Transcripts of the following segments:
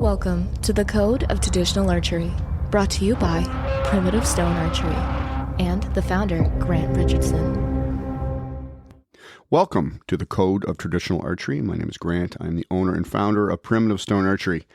Welcome to the Code of Traditional Archery, brought to you by Primitive Stone Archery and the founder, Grant Richardson. Welcome to the Code of Traditional Archery. My name is Grant. I'm the owner and founder of Primitive Stone Archery.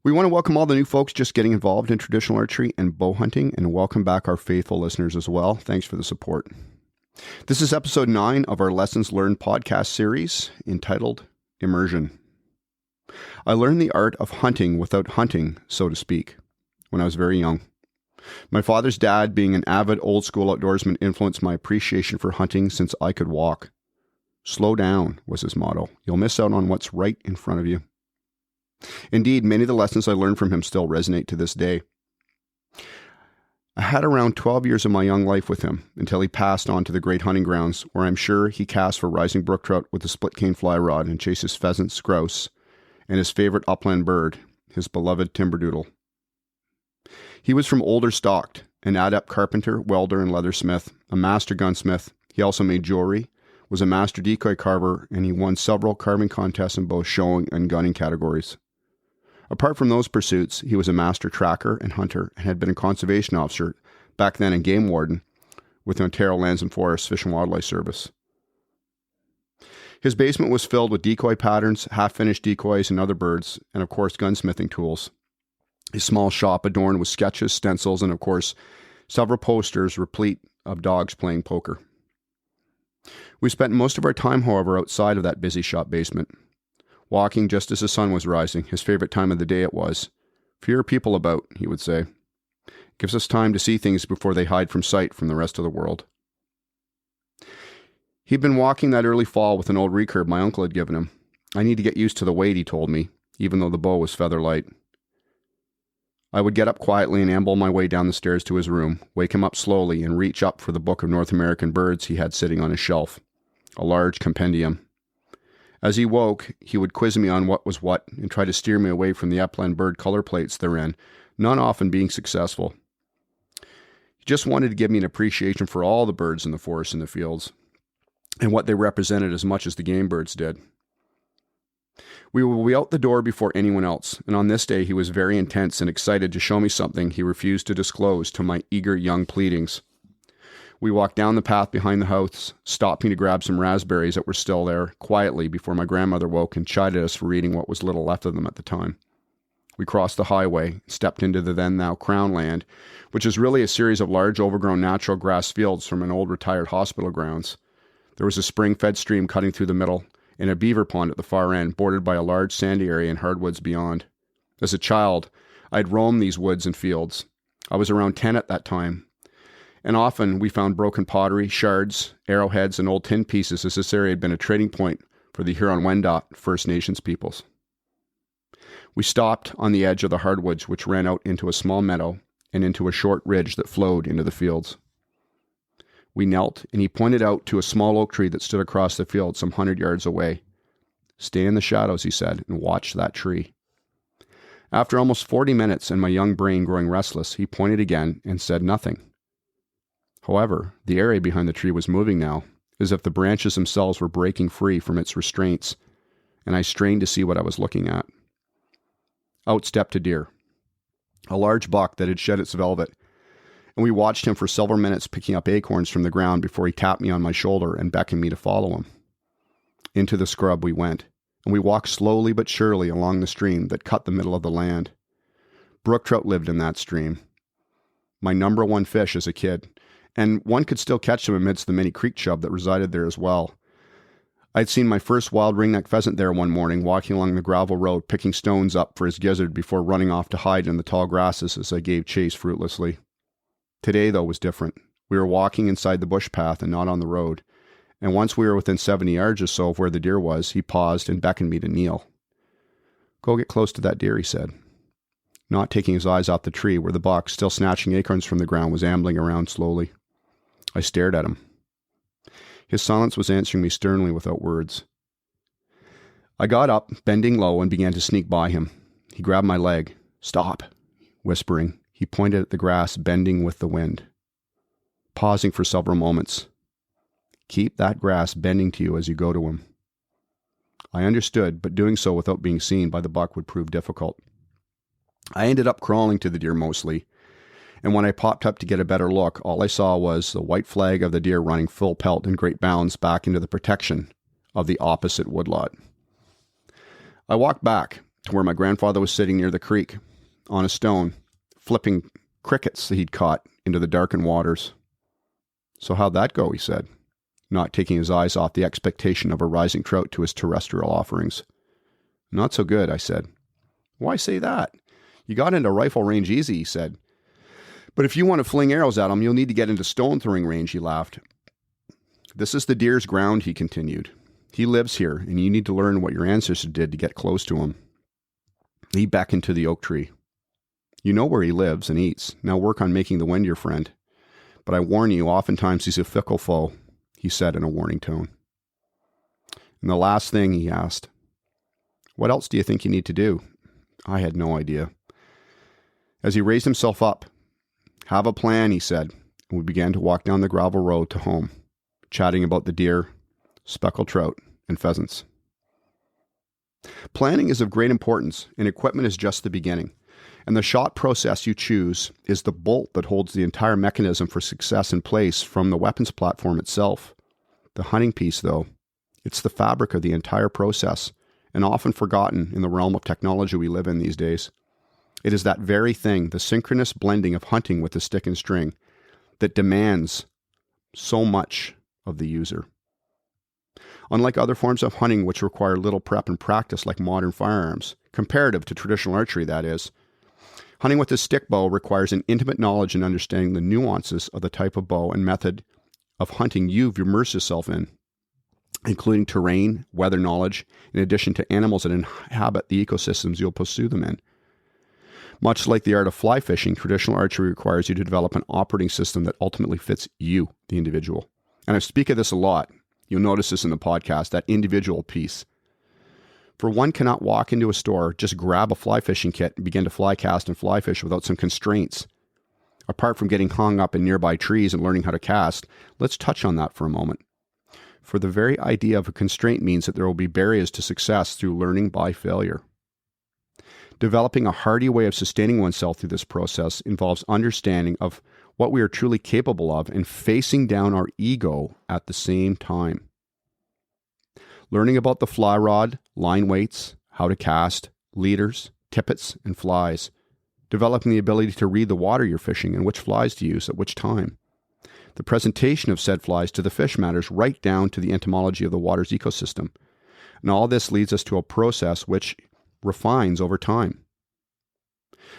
We want to welcome all the new folks just getting involved in traditional archery and bow hunting, and welcome back our faithful listeners as well. Thanks for the support. This is episode 9 of our Lessons Learned podcast series entitled Immersion. I learned the art of hunting without hunting, so to speak, when I was very young. My father's dad, being an avid old-school outdoorsman, influenced my appreciation for hunting since I could walk. Slow down was his motto. You'll miss out on what's right in front of you. Indeed, many of the lessons I learned from him still resonate to this day. I had around 12 years of my young life with him until he passed on to the great hunting grounds, where I'm sure he cast for rising brook trout with a split cane fly rod and chases pheasants, grouse, and his favorite upland bird, his beloved timberdoodle. He was from older stock, an adept carpenter, welder, and leathersmith, a master gunsmith. He also made jewelry, was a master decoy carver, and he won several carving contests in both showing and gunning categories. Apart from those pursuits, he was a master tracker and hunter and had been a conservation officer, back then a game warden, with the Ontario Lands and Forests Fish and Wildlife Service. His basement was filled with decoy patterns, half-finished decoys and other birds, and of course gunsmithing tools. His small shop adorned with sketches, stencils, and of course several posters replete of dogs playing poker. We spent most of our time, however, outside of that busy shop basement, walking just as the sun was rising. His favorite time of the day it was. Fewer people about, he would say. Gives us time to see things before they hide from sight from the rest of the world. He'd been walking that early fall with an old recurve my uncle had given him. I need to get used to the weight, he told me, even though the bow was feather light. I would get up quietly and amble my way down the stairs to his room, wake him up slowly, and reach up for the book of North American birds he had sitting on his shelf, a large compendium. As he woke, he would quiz me on what was what and try to steer me away from the upland bird color plates therein, not often being successful. He just wanted to give me an appreciation for all the birds in the forest and the fields, and what they represented as much as the game birds did. We would be out the door before anyone else, and on this day he was very intense and excited to show me something he refused to disclose to my eager young pleadings. We walked down the path behind the house, stopping to grab some raspberries that were still there, quietly before my grandmother woke and chided us for eating what was little left of them at the time. We crossed the highway, stepped into the then-now Crown Land, which is really a series of large overgrown natural grass fields from an old retired hospital grounds. There was a spring-fed stream cutting through the middle, and a beaver pond at the far end, bordered by a large sandy area and hardwoods beyond. As a child, I'd roamed these woods and fields. I was around 10 at that time, and often we found broken pottery, shards, arrowheads, and old tin pieces, as this area had been a trading point for the Huron-Wendat First Nations peoples. We stopped on the edge of the hardwoods, which ran out into a small meadow and into a short ridge that flowed into the fields. We knelt, and he pointed out to a small oak tree that stood across the field some 100 yards away. "Stay in the shadows," he said, "and watch that tree." After almost 40 minutes and my young brain growing restless, he pointed again and said nothing. However, the area behind the tree was moving now, as if the branches themselves were breaking free from its restraints, and I strained to see what I was looking at. Out stepped a deer, a large buck that had shed its velvet, and we watched him for several minutes picking up acorns from the ground before he tapped me on my shoulder and beckoned me to follow him. Into the scrub we went, and we walked slowly but surely along the stream that cut the middle of the land. Brook trout lived in that stream, my number one fish as a kid, and one could still catch them amidst the many creek chub that resided there as well. I'd seen my first wild ringneck pheasant there one morning, walking along the gravel road, picking stones up for his gizzard before running off to hide in the tall grasses as I gave chase fruitlessly. Today, though, was different. We were walking inside the bush path and not on the road, and once we were within 70 yards or so of where the deer was, he paused and beckoned me to kneel. "Go get close to that deer," he said, not taking his eyes off the tree where the buck, still snatching acorns from the ground, was ambling around slowly. I stared at him. His silence was answering me sternly without words. I got up, bending low, and began to sneak by him. He grabbed my leg. "Stop," whispering. He pointed at the grass bending with the wind. Pausing for several moments. "Keep that grass bending to you as you go to him." I understood, but doing so without being seen by the buck would prove difficult. I ended up crawling to the deer mostly, and when I popped up to get a better look, all I saw was the white flag of the deer running full pelt in great bounds back into the protection of the opposite woodlot. I walked back to where my grandfather was sitting near the creek on a stone, flipping crickets that he'd caught into the darkened waters. "So how'd that go?" he said, not taking his eyes off the expectation of a rising trout to his terrestrial offerings. "Not so good," I said. "Why say that? You got into rifle range easy," he said. "But if you want to fling arrows at him, you'll need to get into stone throwing range," he laughed. "This is the deer's ground," he continued. "He lives here, and you need to learn what your ancestors did to get close to him." He beckoned to the oak tree. "You know where he lives and eats. Now work on making the wind your friend. But I warn you, oftentimes he's a fickle foe," he said in a warning tone. "And the last thing," he asked, "what else do you think you need to do?" I had no idea. As he raised himself up, "Have a plan," he said, and we began to walk down the gravel road to home, chatting about the deer, speckled trout, and pheasants. Planning is of great importance, and equipment is just the beginning. And the shot process you choose is the bolt that holds the entire mechanism for success in place from the weapons platform itself. The hunting piece, though, it's the fabric of the entire process, and often forgotten in the realm of technology we live in these days. It is that very thing, the synchronous blending of hunting with the stick and string, that demands so much of the user. Unlike other forms of hunting which require little prep and practice like modern firearms, comparative to traditional archery that is, hunting with a stick bow requires an intimate knowledge and understanding the nuances of the type of bow and method of hunting you've immersed yourself in, including terrain, weather knowledge, in addition to animals that inhabit the ecosystems you'll pursue them in. Much like the art of fly fishing, traditional archery requires you to develop an operating system that ultimately fits you, the individual. And I speak of this a lot. You'll notice this in the podcast, that individual piece. For one cannot walk into a store, just grab a fly fishing kit and begin to fly cast and fly fish without some constraints. Apart from getting hung up in nearby trees and learning how to cast, let's touch on that for a moment. For the very idea of a constraint means that there will be barriers to success through learning by failure. Developing a hardy way of sustaining oneself through this process involves understanding of what we are truly capable of and facing down our ego at the same time. Learning about the fly rod, line weights, how to cast, leaders, tippets, and flies. Developing the ability to read the water you're fishing and which flies to use at which time. The presentation of said flies to the fish matters right down to the entomology of the water's ecosystem. And all this leads us to a process which refines over time.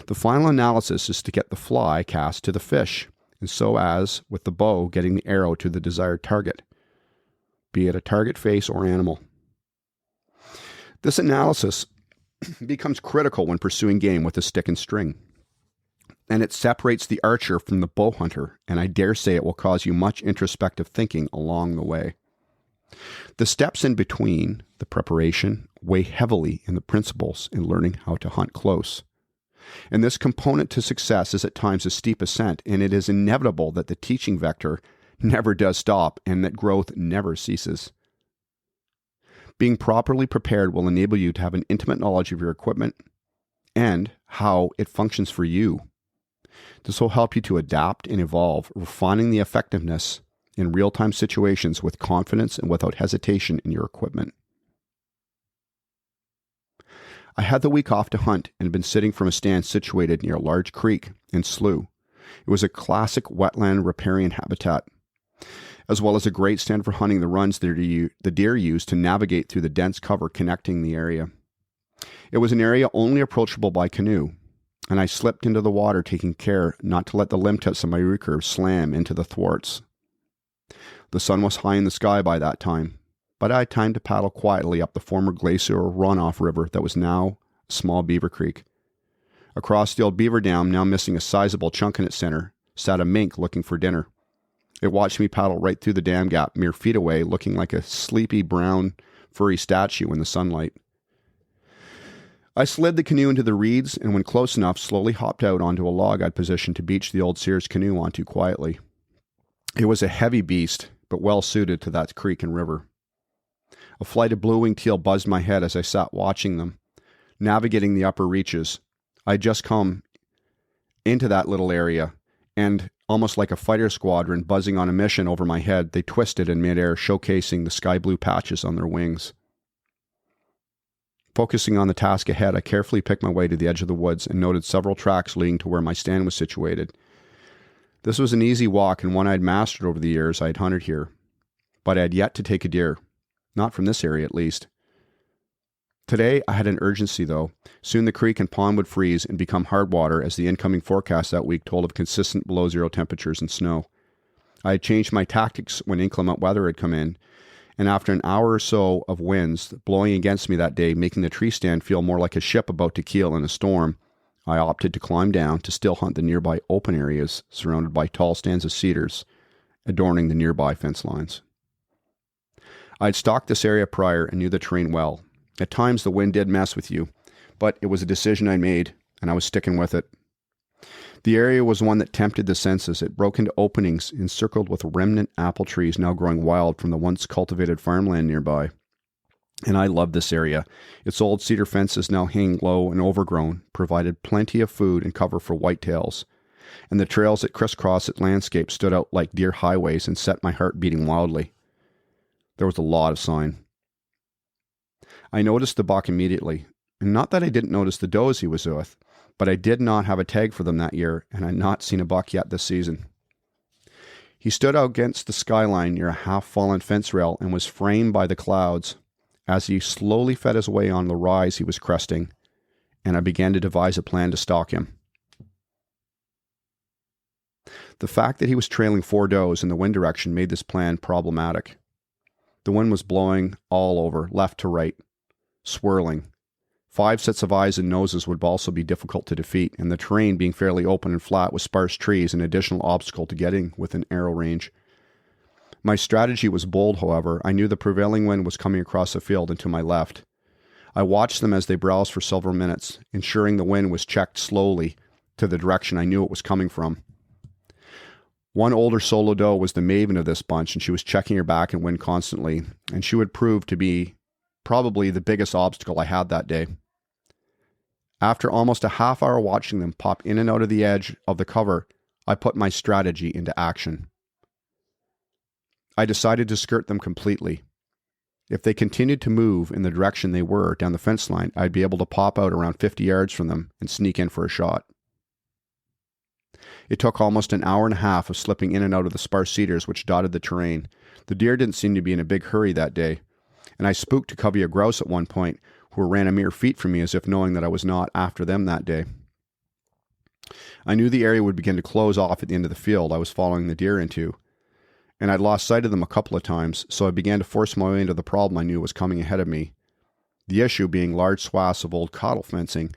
The final analysis is to get the fly cast to the fish, and so as, with the bow, getting the arrow to the desired target, be it a target face or animal. This analysis becomes critical when pursuing game with a stick and string, and it separates the archer from the bow hunter, and I dare say it will cause you much introspective thinking along the way. The steps in between, the preparation, weigh heavily in the principles in learning how to hunt close. And this component to success is at times a steep ascent, and it is inevitable that the teaching vector never does stop and that growth never ceases. Being properly prepared will enable you to have an intimate knowledge of your equipment and how it functions for you. This will help you to adapt and evolve, refining the effectiveness in real-time situations with confidence and without hesitation in your equipment. I had the week off to hunt and had been sitting from a stand situated near a large creek and slough. It was a classic wetland riparian habitat, as well as a great stand for hunting the runs the deer use to navigate through the dense cover connecting the area. It was an area only approachable by canoe, and I slipped into the water, taking care not to let the limb tips of my recurve slam into the thwarts. The sun was high in the sky by that time, but I had time to paddle quietly up the former glacier runoff river that was now a small beaver creek. Across the old beaver dam, now missing a sizable chunk in its center, sat a mink looking for dinner. It watched me paddle right through the dam gap, mere feet away, looking like a sleepy brown furry statue in the sunlight. I slid the canoe into the reeds, and when close enough, slowly hopped out onto a log I'd positioned to beach the old Sears canoe onto quietly. It was a heavy beast, but well suited to that creek and river. A flight of blue-winged teal buzzed my head as I sat watching them, navigating the upper reaches, I'd just come into that little area, and almost like a fighter squadron buzzing on a mission over my head, they twisted in midair, showcasing the sky blue patches on their wings. Focusing on the task ahead, I carefully picked my way to the edge of the woods and noted several tracks leading to where my stand was situated. This was an easy walk and one I had mastered over the years I had hunted here, but I had yet to take a deer, not from this area at least. Today, I had an urgency though. Soon the creek and pond would freeze and become hard water as the incoming forecast that week told of consistent below zero temperatures and snow. I had changed my tactics when inclement weather had come in, and after an hour or so of winds blowing against me that day, making the tree stand feel more like a ship about to keel in a storm, I opted to climb down to still hunt the nearby open areas surrounded by tall stands of cedars, adorning the nearby fence lines. I had stalked this area prior and knew the terrain well. At times the wind did mess with you, but it was a decision I made, and I was sticking with it. The area was one that tempted the senses. It broke into openings encircled with remnant apple trees now growing wild from the once cultivated farmland nearby. And I loved this area. Its old cedar fences, now hanging low and overgrown, provided plenty of food and cover for whitetails, and the trails that crisscrossed its landscape stood out like deer highways and set my heart beating wildly. There was a lot of sign. I noticed the buck immediately, and not that I didn't notice the does he was with, but I did not have a tag for them that year, and I had not seen a buck yet this season. He stood out against the skyline near a half-fallen fence rail and was framed by the clouds as he slowly fed his way on the rise he was cresting, and I began to devise a plan to stalk him. The fact that he was trailing 4 does in the wind direction made this plan problematic. The wind was blowing all over, left to right, swirling. 5 sets of eyes and noses would also be difficult to defeat, and the terrain being fairly open and flat with sparse trees an additional obstacle to getting within arrow range. My strategy was bold, however. I knew the prevailing wind was coming across the field and to my left. I watched them as they browsed for several minutes, ensuring the wind was checked slowly to the direction I knew it was coming from. One older solo doe was the maven of this bunch, and she was checking her back and wind constantly, and she would prove to be probably the biggest obstacle I had that day. After almost a half hour watching them pop in and out of the edge of the cover, I put my strategy into action. I decided to skirt them completely. If they continued to move in the direction they were down the fence line, I'd be able to pop out around 50 yards from them and sneak in for a shot. It took almost an hour and a half of slipping in and out of the sparse cedars which dotted the terrain. The deer didn't seem to be in a big hurry that day, and I spooked to covey a grouse at one point who ran a mere feet from me as if knowing that I was not after them that day. I knew the area would begin to close off at the end of the field I was following the deer into, and I'd lost sight of them a couple of times, so I began to force my way into the problem I knew was coming ahead of me. The issue being large swaths of old cattle fencing,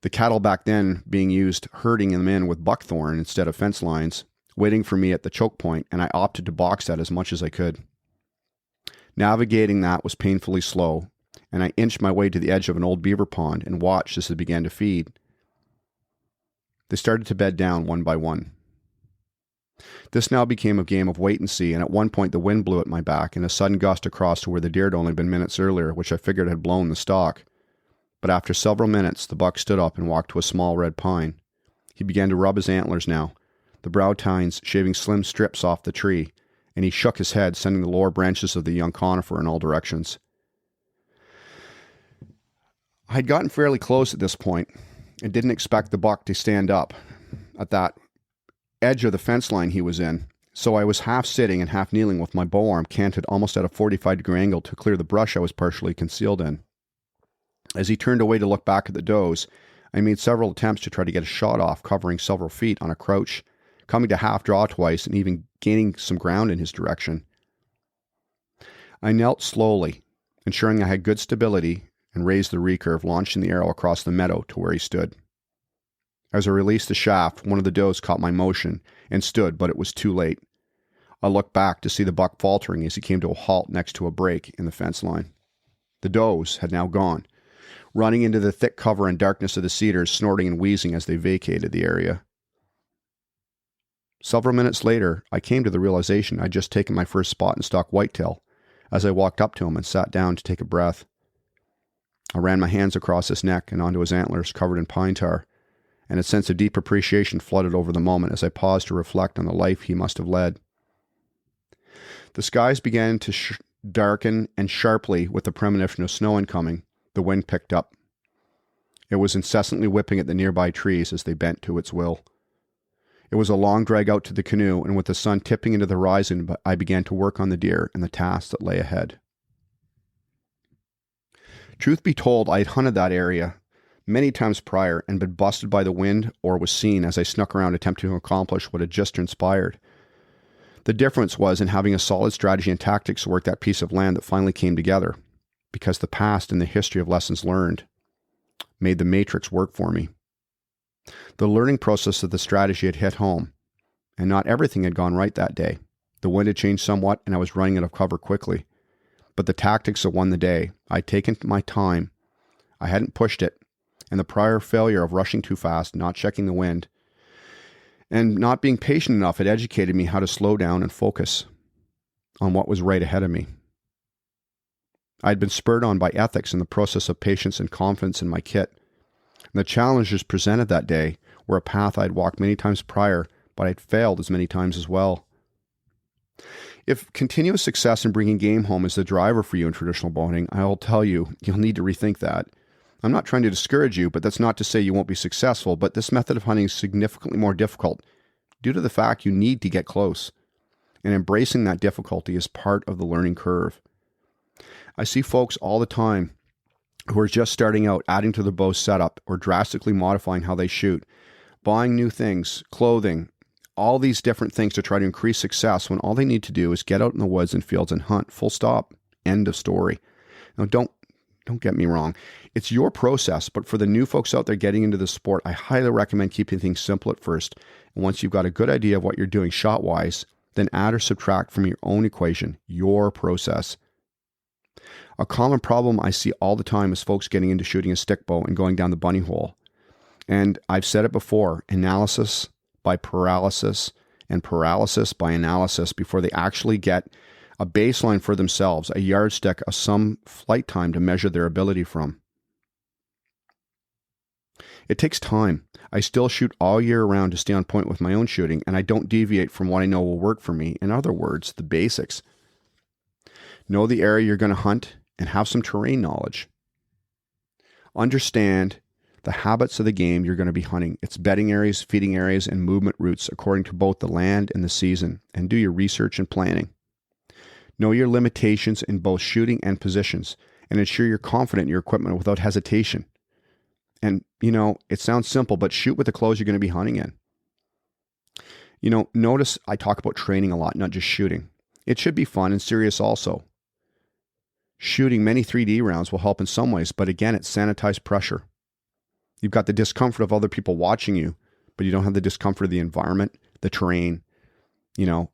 the cattle back then being used herding them in with buckthorn instead of fence lines, waiting for me at the choke point, and I opted to box that as much as I could. Navigating that was painfully slow, and I inched my way to the edge of an old beaver pond and watched as they began to feed. They started to bed down one by one. This now became a game of wait and see, and at one point the wind blew at my back and a sudden gust across to where the deer had only been minutes earlier, which I figured had blown the stalk. But after several minutes, the buck stood up and walked to a small red pine. He began to rub his antlers now, the brow tines shaving slim strips off the tree, and he shook his head, sending the lower branches of the young conifer in all directions. I had gotten fairly close at this point and didn't expect the buck to stand up at that edge of the fence line he was in, so I was half sitting and half kneeling with my bow arm canted almost at a 45-degree angle to clear the brush I was partially concealed in. As he turned away to look back at the does, I made several attempts to try to get a shot off, covering several feet on a crouch, coming to half draw twice and even gaining some ground in his direction. I knelt slowly, ensuring I had good stability, and raised the recurve, launching the arrow across the meadow to where he stood. As I released the shaft, one of the does caught my motion and stood, but it was too late. I looked back to see the buck faltering as he came to a halt next to a break in the fence line. The does had now gone, running into the thick cover and darkness of the cedars, snorting and wheezing as they vacated the area. Several minutes later, I came to the realization I'd just taken my first spot in stock whitetail as I walked up to him and sat down to take a breath. I ran my hands across his neck and onto his antlers covered in pine tar, and a sense of deep appreciation flooded over the moment as I paused to reflect on the life he must have led. The skies began to darken, and sharply, with the premonition of snow incoming, the wind picked up. It was incessantly whipping at the nearby trees as they bent to its will. It was a long drag out to the canoe, and with the sun tipping into the horizon, I began to work on the deer and the tasks that lay ahead. Truth be told, I had hunted that area many times prior and been busted by the wind or was seen as I snuck around attempting to accomplish what had just transpired. The difference was in having a solid strategy and tactics to work that piece of land that finally came together, because the past and the history of lessons learned made the matrix work for me. The learning process of the strategy had hit home, and not everything had gone right that day. The wind had changed somewhat, and I was running out of cover quickly. But the tactics had won the day. I'd taken my time. I hadn't pushed it, and the prior failure of rushing too fast, not checking the wind, and not being patient enough had educated me how to slow down and focus on what was right ahead of me. I had been spurred on by ethics in the process of patience and confidence in my kit. And the challenges presented that day were a path I'd walked many times prior, but I'd failed as many times as well. If continuous success in bringing game home is the driver for you in traditional bowhunting, I'll tell you, you'll need to rethink that. I'm not trying to discourage you, but that's not to say you won't be successful, but this method of hunting is significantly more difficult due to the fact you need to get close. And embracing that difficulty is part of the learning curve. I see folks all the time who are just starting out, adding to their bow setup or drastically modifying how they shoot, buying new things, clothing, all these different things to try to increase success when all they need to do is get out in the woods and fields and hunt. Full stop. End of story. Now, don't get me wrong. It's your process, but for the new folks out there getting into the sport, I highly recommend keeping things simple at first. And once you've got a good idea of what you're doing shot-wise, then add or subtract from your own equation, your process. A common problem I see all the time is folks getting into shooting a stick bow and going down the bunny hole. And I've said it before, analysis by paralysis and paralysis by analysis before they actually get a baseline for themselves, a yardstick of some flight time to measure their ability from. It takes time. I still shoot all year round to stay on point with my own shooting, and I don't deviate from what I know will work for me. In other words, the basics. Know the area you're going to hunt and have some terrain knowledge. Understand the habits of the game you're going to be hunting, its bedding areas, feeding areas, and movement routes according to both the land and the season, and do your research and planning. Know your limitations in both shooting and positions, and ensure you're confident in your equipment without hesitation. And, it sounds simple, but shoot with the clothes you're going to be hunting in. Notice I talk about training a lot, not just shooting. It should be fun and serious also. Shooting many 3D rounds will help in some ways, but again, it's sanitized pressure. You've got the discomfort of other people watching you, but you don't have the discomfort of the environment, the terrain,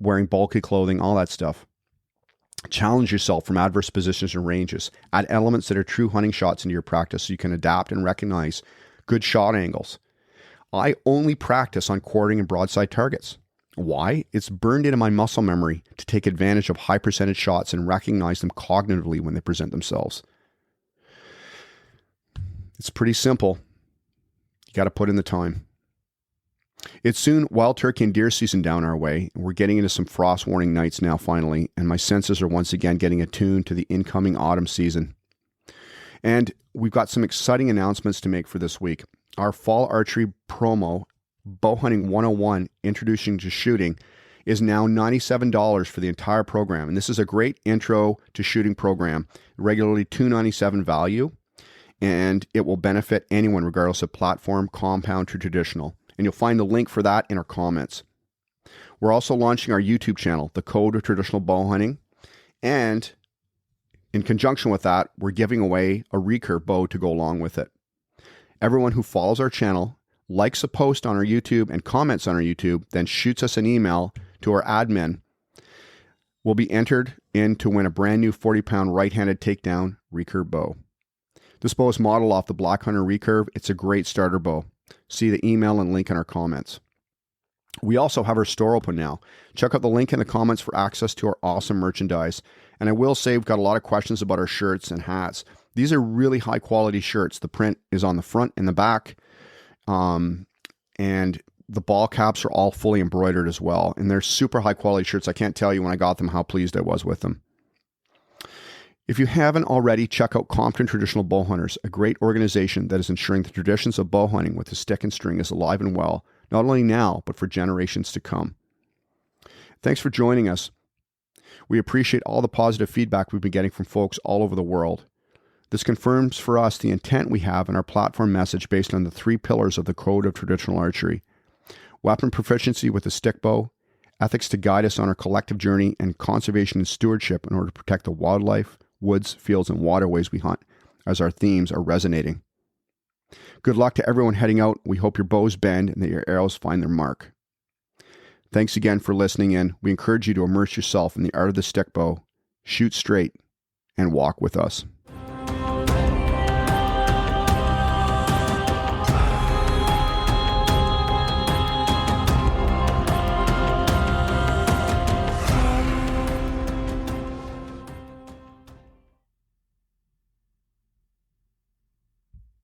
wearing bulky clothing, all that stuff. Challenge yourself from adverse positions and ranges. Add elements that are true hunting shots into your practice so you can adapt and recognize good shot angles. I only practice on quartering and broadside targets. Why? It's burned into my muscle memory to take advantage of high percentage shots and recognize them cognitively when they present themselves. It's pretty simple. You got to put in the time. It's soon wild turkey and deer season down our way. We're getting into some frost warning nights now finally, and my senses are once again getting attuned to the incoming autumn season. And we've got some exciting announcements to make for this week. Our fall archery promo, Bowhunting 101, Introducing to Shooting, is now $97 for the entire program. And this is a great intro to shooting program, regularly $297 value, and it will benefit anyone regardless of platform, compound, or traditional. And you'll find the link for that in our comments. We're also launching our YouTube channel, The Code of Traditional Bowhunting. And in conjunction with that, we're giving away a recurve bow to go along with it. Everyone who follows our channel, likes a post on our YouTube, and comments on our YouTube, then shoots us an email to our admin, will be entered in to win a brand new 40-pound right-handed takedown recurve bow. This bow is modeled off the Black Hunter recurve. It's a great starter bow. See the email and link in our comments. We also have our store open now. Check out the link in the comments for access to our awesome merchandise. And I will say we've got a lot of questions about our shirts and hats. These are really high quality shirts. The print is on the front and the back. And the ball caps are all fully embroidered as well. And they're super high quality shirts. I can't tell you when I got them how pleased I was with them. If you haven't already, check out Compton Traditional Bowhunters, a great organization that is ensuring the traditions of bow hunting with the stick and string is alive and well, not only now, but for generations to come. Thanks for joining us. We appreciate all the positive feedback we've been getting from folks all over the world. This confirms for us the intent we have in our platform message based on the 3 pillars of the Code of Traditional Archery: weapon proficiency with the stick bow, ethics to guide us on our collective journey, and conservation and stewardship in order to protect the wildlife, woods, fields, and waterways we hunt, as our themes are resonating. Good luck to everyone heading out. We hope your bows bend and that your arrows find their mark. Thanks again for listening in. We encourage you to immerse yourself in the art of the stick bow, shoot straight, and walk with us.